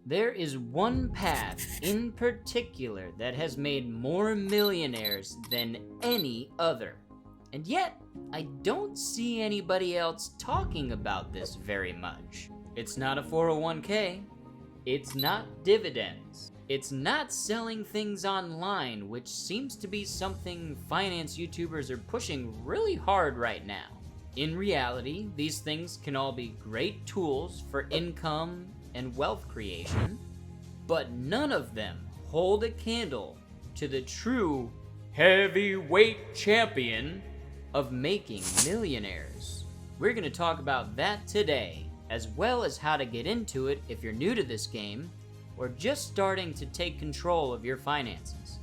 There is one path in particular that has made more millionaires than any other. And yet, I don't see anybody else talking about this very much. It's not a 401k. It's not dividends. It's not selling things online, which seems to be something finance YouTubers are pushing really hard right now. In reality, these things can all be great tools for income and wealth creation, but none of them hold a candle to the true heavyweight champion of making millionaires. We're going to talk about that today, as well as how to get into it if you're new to this game or just starting to take control of your finances.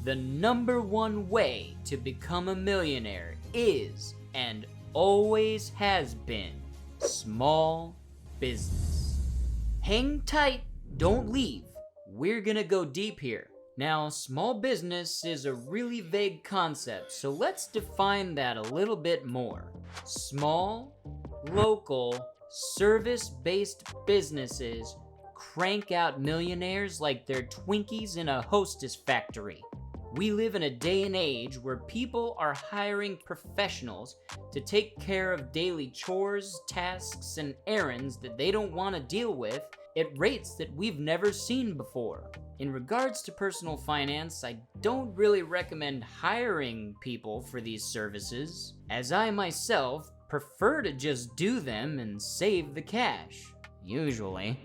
The number one way to become a millionaire is, and always has been, small business. Hang tight, don't leave. We're gonna go deep here. Now, small business is a really vague concept, so let's define that a little bit more. Small, local, service-based businesses crank out millionaires like they're Twinkies in a Hostess factory. We live in a day and age where people are hiring professionals to take care of daily chores, tasks, and errands that they don't want to deal with at rates that we've never seen before. In regards to personal finance, I don't really recommend hiring people for these services, as I myself prefer to just do them and save the cash, usually.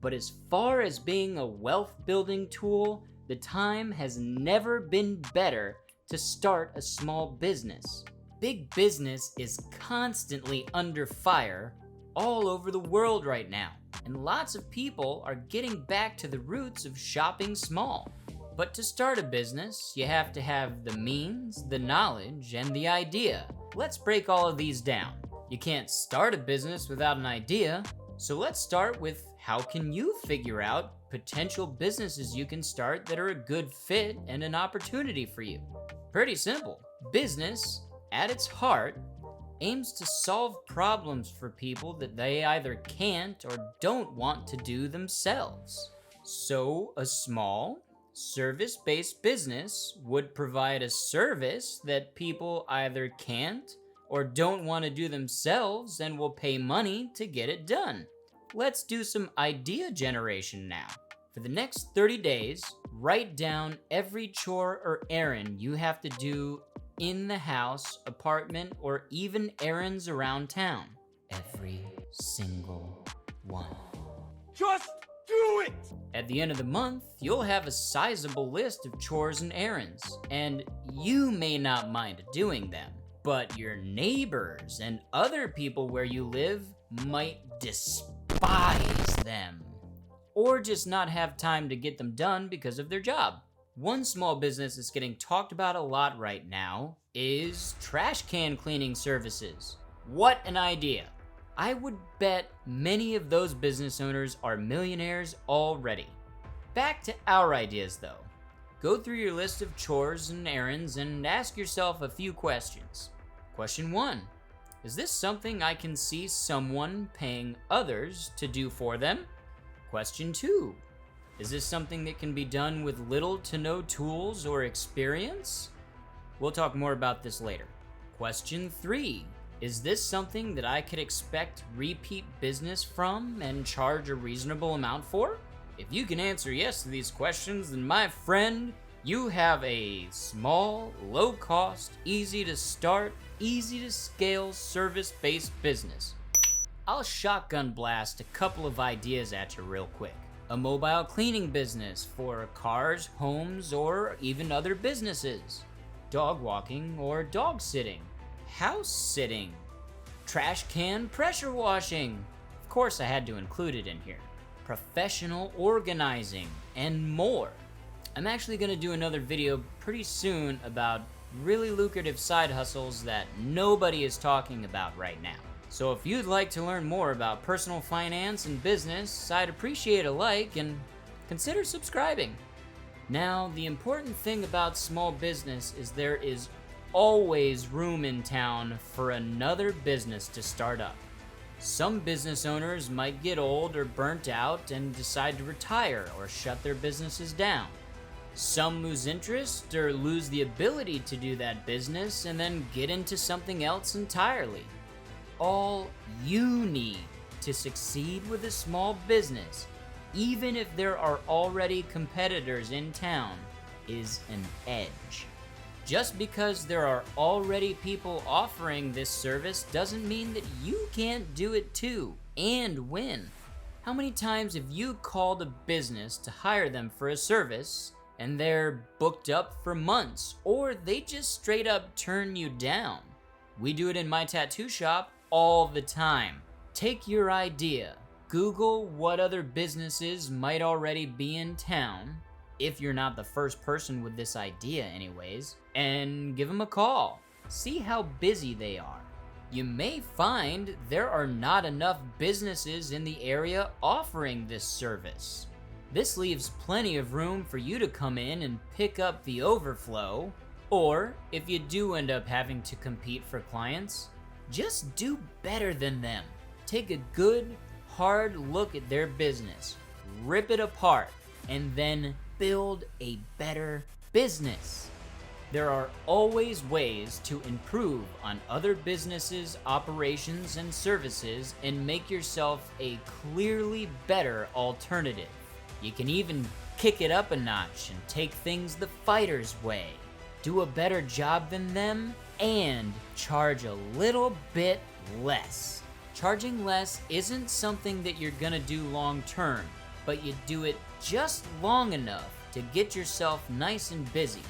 But as far as being a wealth-building tool, the time has never been better to start a small business. Big business is constantly under fire all over the world right now, and lots of people are getting back to the roots of shopping small. But to start a business, you have to have the means, the knowledge, and the idea. Let's break all of these down. You can't start a business without an idea, so let's start with how can you figure out potential businesses you can start that are a good fit and an opportunity for you. Pretty simple. Business, at its heart, aims to solve problems for people that they either can't or don't want to do themselves. So a small, service-based business would provide a service that people either can't or don't want to do themselves and will pay money to get it done. Let's do some idea generation now. For the next 30 days, write down every chore or errand you have to do in the house, apartment, or even errands around town. Every single one. Just do it! At the end of the month, you'll have a sizable list of chores and errands, and you may not mind doing them, but your neighbors and other people where you live might despise them, or just not have time to get them done because of their job. One small business that's getting talked about a lot right now is trash can cleaning services. What an idea. I would bet many of those business owners are millionaires already. Back to our ideas though. Go through your list of chores and errands and ask yourself a few questions. Question 1. Is this something I can see someone paying others to do for them? Question 2. Is this something that can be done with little to no tools or experience? We'll talk more about this later. Question 3. Is this something that I could expect repeat business from and charge a reasonable amount for? If you can answer yes to these questions, then my friend, you have a small, low-cost, easy-to-start, easy-to-scale, service-based business. I'll shotgun blast a couple of ideas at you real quick. A mobile cleaning business for cars, homes, or even other businesses. Dog walking or dog sitting. House sitting. Trash can pressure washing. Of course I had to include it in here. Professional organizing, and more. I'm actually going to do another video pretty soon about really lucrative side hustles that nobody is talking about right now. So if you'd like to learn more about personal finance and business, I'd appreciate a like and consider subscribing. Now, the important thing about small business is there is always room in town for another business to start up. Some business owners might get old or burnt out and decide to retire or shut their businesses down. Some lose interest or lose the ability to do that business and then get into something else entirely. All you need to succeed with a small business, even if there are already competitors in town, is an edge. Just because there are already people offering this service doesn't mean that you can't do it too and win. How many times have you called a business to hire them for a service and they're booked up for months, or they just straight up turn you down? We do it in my tattoo shop all the time. Take your idea, Google what other businesses might already be in town, if you're not the first person with this idea anyways, and give them a call. See how busy they are. You may find there are not enough businesses in the area offering this service. This leaves plenty of room for you to come in and pick up the overflow, or if you do end up having to compete for clients, just do better than them. Take a good, hard look at their business, rip it apart, and then build a better business. There are always ways to improve on other businesses' operations and services and make yourself a clearly better alternative. You can even kick it up a notch and take things the fighter's way. Do a better job than them and charge a little bit less. Charging less isn't something that you're gonna do long term, but you do it just long enough to get yourself nice and busy.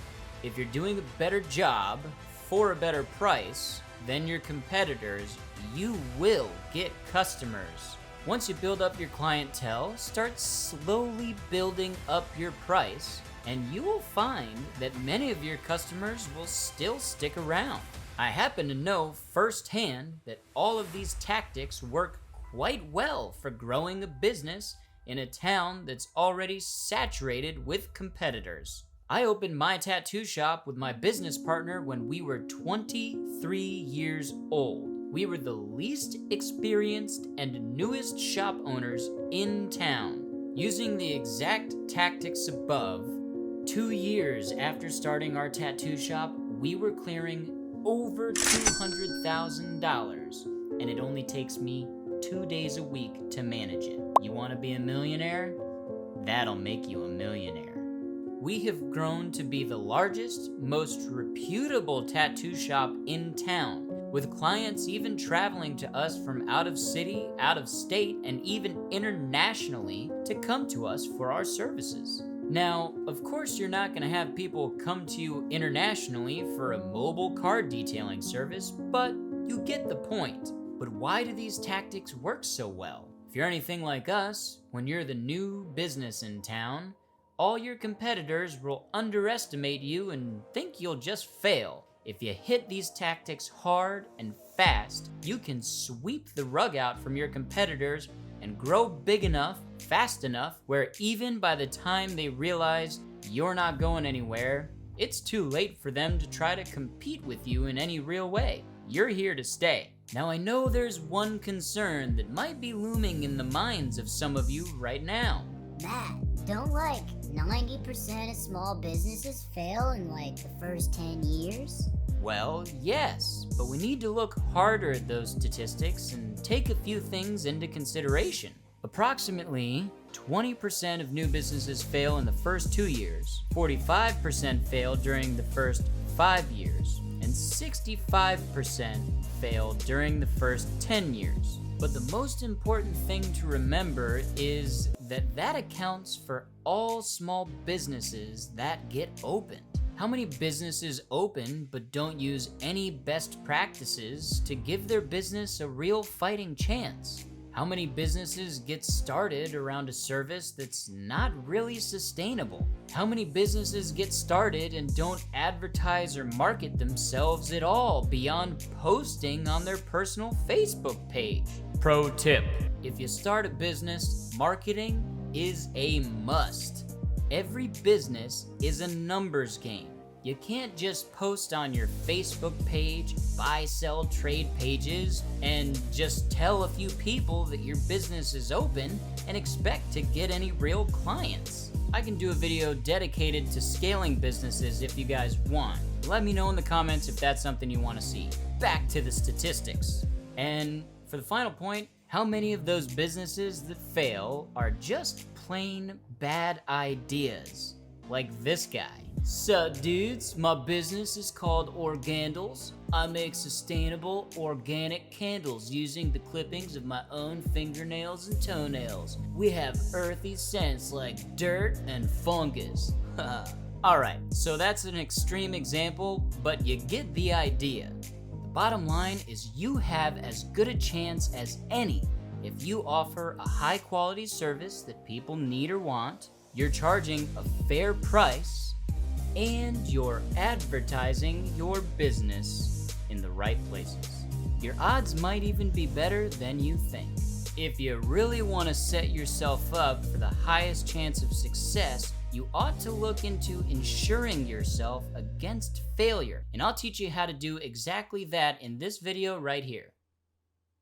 If you're doing a better job for a better price than your competitors, you will get customers. Once you build up your clientele, start slowly building up your price, and you will find that many of your customers will still stick around. I happen to know firsthand that all of these tactics work quite well for growing a business in a town that's already saturated with competitors. I opened my tattoo shop with my business partner when we were 23 years old. We were the least experienced and newest shop owners in town. Using the exact tactics above, 2 years after starting our tattoo shop, we were clearing over $200,000, and it only takes me 2 days a week to manage it. You want to be a millionaire? That'll make you a millionaire. We have grown to be the largest, most reputable tattoo shop in town, with clients even traveling to us from out of city, out of state, and even internationally to come to us for our services. Now, of course, you're not going to have people come to you internationally for a mobile car detailing service, but you get the point. But why do these tactics work so well? If you're anything like us, when you're the new business in town, all your competitors will underestimate you and think you'll just fail. If you hit these tactics hard and fast, you can sweep the rug out from your competitors and grow big enough, fast enough, where even by the time they realize you're not going anywhere, it's too late for them to try to compete with you in any real way. You're here to stay. Now, I know there's one concern that might be looming in the minds of some of you right now. Matt, don't 90% of small businesses fail in the first 10 years? Well, yes, but we need to look harder at those statistics and take a few things into consideration. Approximately 20% of new businesses fail in the first 2 years, 45% fail during the first 5 years, and 65% fail during the first 10 years. But the most important thing to remember is that accounts for all small businesses that get opened. How many businesses open but don't use any best practices to give their business a real fighting chance? How many businesses get started around a service that's not really sustainable? How many businesses get started and don't advertise or market themselves at all beyond posting on their personal Facebook page? Pro tip: if you start a business, marketing is a must. Every business is a numbers game. You can't just post on your Facebook page, buy, sell, trade pages, and just tell a few people that your business is open and expect to get any real clients. I can do a video dedicated to scaling businesses if you guys want. Let me know in the comments if that's something you want to see. Back to the statistics. And for the final point, how many of those businesses that fail are just plain bad ideas? Like this guy. Sup dudes, my business is called Organdles. I make sustainable, organic candles using the clippings of my own fingernails and toenails. We have earthy scents like dirt and fungus. Alright, so that's an extreme example, but you get the idea. The bottom line is you have as good a chance as any if you offer a high quality service that people need or want, you're charging a fair price, and you're advertising your business in the right places. Your odds might even be better than you think. If you really want to set yourself up for the highest chance of success, you ought to look into insuring yourself against failure. And I'll teach you how to do exactly that in this video right here.